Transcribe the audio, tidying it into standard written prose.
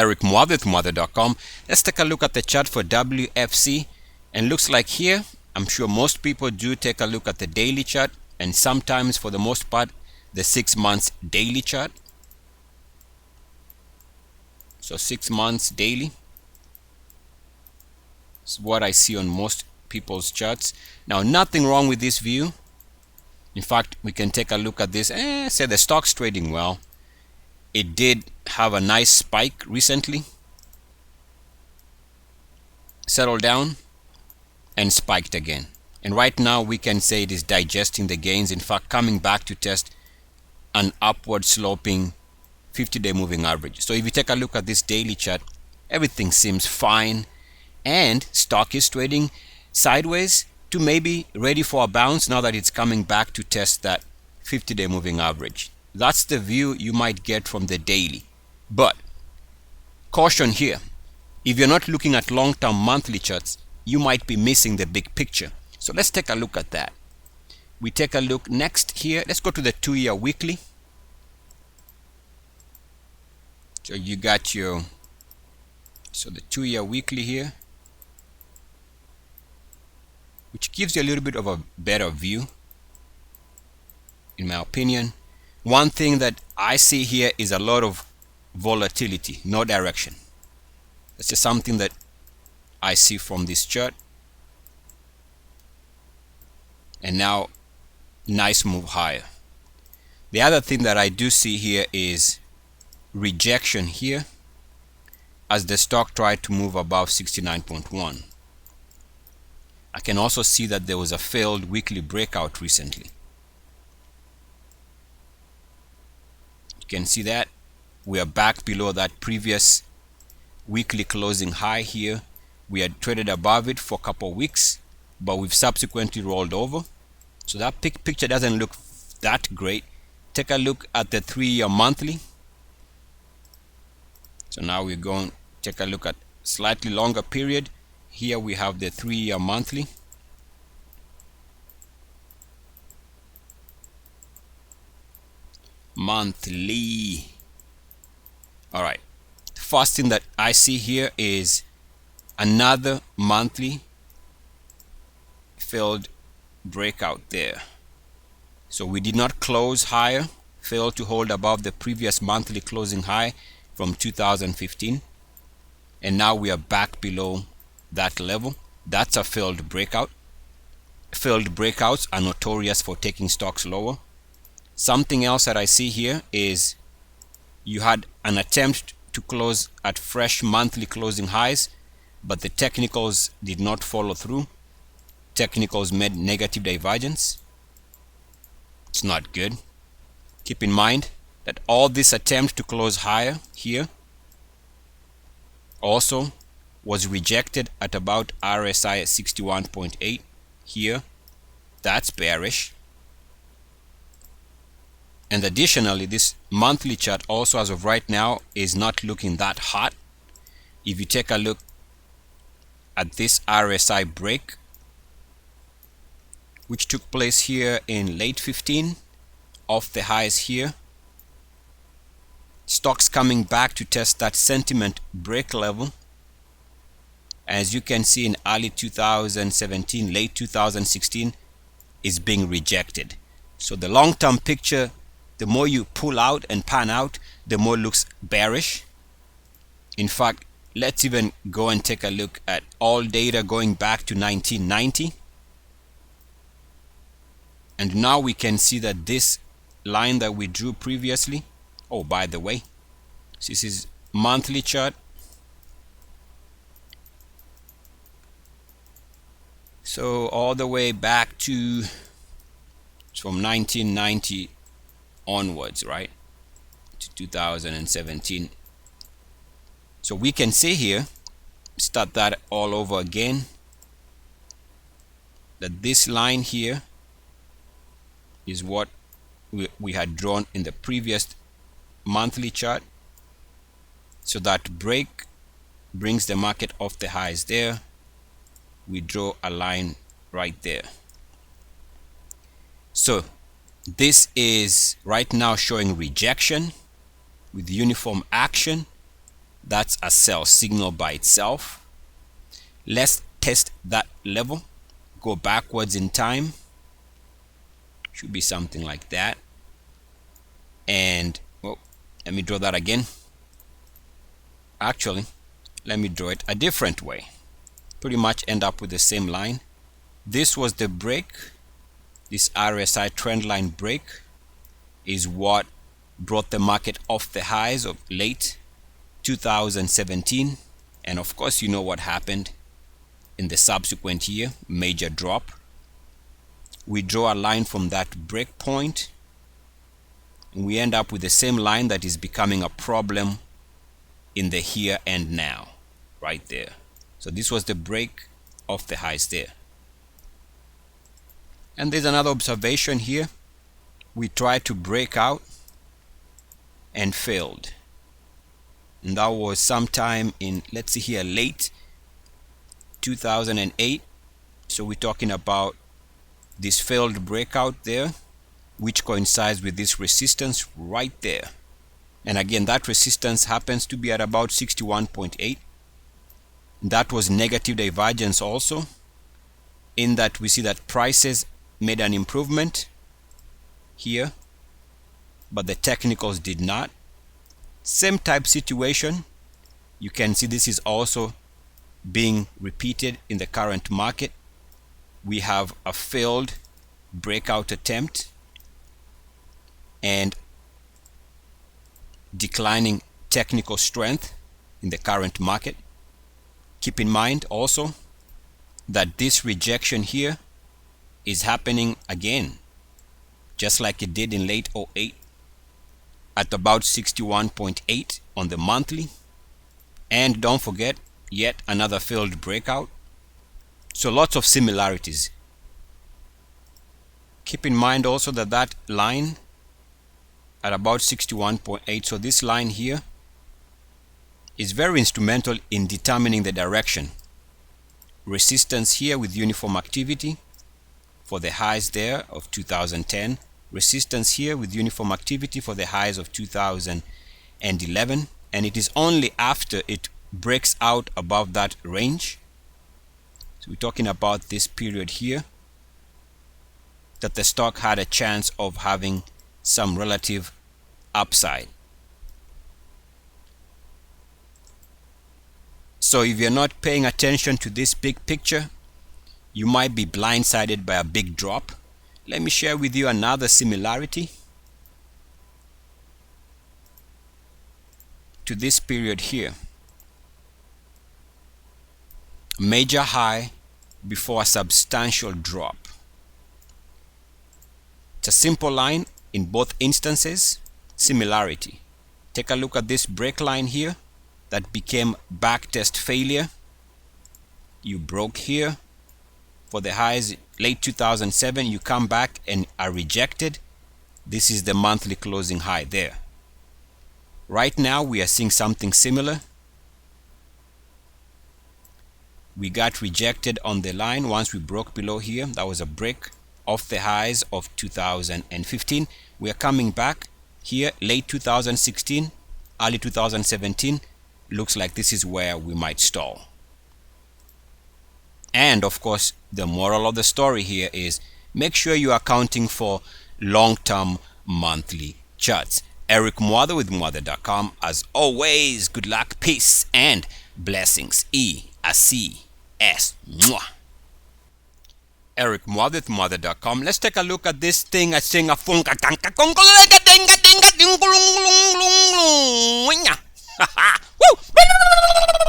Eric Muathe with Muathe.com. Let's take a look at the chart for WFC. And looks like here, I'm sure most people do take a look at the daily chart, and sometimes, for the most part, the 6 months daily chart. So 6 months daily is what I see on most people's charts. Now, nothing wrong with this view. In fact, we can take a look at this. Say the stock's trading well. It did have a nice spike recently, settled down, and spiked again. And right now we can say it is digesting the gains. In fact, coming back to test an upward sloping 50-day moving average. So if you take a look at this daily chart, everything seems fine, and stock is trading sideways to maybe ready for a bounce now that it's coming back to test that 50-day moving average. That's the view you might get from the daily. But caution here, if you're not looking at long-term monthly charts, you might be missing the big picture. So let's take a look at that. We take a look next here. Let's go to the 2-year weekly. So you got the 2-year weekly here, which gives you a little bit of a better view, in my opinion. One thing that I see here is a lot of volatility, no direction. That's just something that I see from this chart. And now, nice move higher. The other thing that I do see here is rejection here as the stock tried to move above 69.1. I can also see that there was a failed weekly breakout recently. You can see that we are back below that previous weekly closing high here. We had traded above it for a couple of weeks, but we've subsequently rolled over. So that picture doesn't look that great. Take a look at the 3-year monthly. So now we're going to take a look at slightly longer period. Here we have the 3-year monthly. Monthly. All right. The first thing that I see here is another monthly failed breakout there. So we did not close higher, failed to hold above the previous monthly closing high from 2015, and now we are back below that level. That's a failed breakout. Failed breakouts are notorious for taking stocks lower. Something else that I see here is you had an attempt to close at fresh monthly closing highs, but the technicals did not follow through. Technicals made negative divergence. It's not good. Keep in mind that all this attempt to close higher here also was rejected at about RSI at 61.8 here. That's bearish. And additionally, this monthly chart also, as of right now, is not looking that hot. If you take a look at this RSI break, which took place here in late 15 off the highs here, stocks coming back to test that sentiment break level. As you can see, in early 2017, late 2016, is being rejected. So the long-term picture, the more you pull out and pan out, the more looks bearish. In fact, let's even go and take a look at all data going back to 1990. And now we can see that this line that we drew previously, oh, by the way, this is monthly chart. So all the way back to from 1990 onwards, right, to 2017. So we can see here, start that all over again, that this line here is what we had drawn in the previous monthly chart. So that break brings the market off the highs there. We draw a line right there. So this is right now showing rejection with uniform action. That's a sell signal by itself. Let's test that level. Go backwards in time. Should be something like that. And well, let me draw that again. Actually, let me draw it a different way. Pretty much end up with the same line. This was the break. This RSI trend line break is what brought the market off the highs of late 2017. And of course, you know what happened in the subsequent year, major drop. We draw a line from that break point, and we end up with the same line that is becoming a problem in the here and now, right there. So this was the break of the highs there. And there's another observation here. We tried to break out and failed. And that was sometime in, let's see here, late 2008. So we're talking about this failed breakout there, which coincides with this resistance right there. And again, that resistance happens to be at about 61.8. That was negative divergence also, in that we see that prices made an improvement here, but the technicals did not. Same type situation. You can see this is also being repeated in the current market. We have a failed breakout attempt and declining technical strength in the current market. Keep in mind also that this rejection here is happening again, just like it did in late 08 at about 61.8 on the monthly. And don't forget, yet another failed breakout. So lots of similarities. Keep in mind also that that line at about 61.8, so this line here is very instrumental in determining the direction. Resistance here with uniform activity for the highs there of 2010. Resistance here with uniform activity for the highs of 2011. And it is only after it breaks out above that range, so we're talking about this period here, that the stock had a chance of having some relative upside. So if you're not paying attention to this big picture, you might be blindsided by a big drop. Let me share with you another similarity to this period here. Major high before a substantial drop. It's a simple line in both instances. Similarity. Take a look at this break line here that became backtest failure. You broke here for the highs late 2007. You come back and are rejected. This is the monthly closing high there. Right now we are seeing something similar. We got rejected on the line once we broke below here. That was a break off the highs of 2015. We are coming back here late 2016, early 2017. Looks like this is where we might stall. And of course, the moral of the story here is make sure you are accounting for long-term monthly charts. Eric Muathe with Muathe.com. As always, good luck, peace, and blessings. EACS. Eric Muathe with Muathe.com. Let's take a look at this thing. I sing a funka tanka konga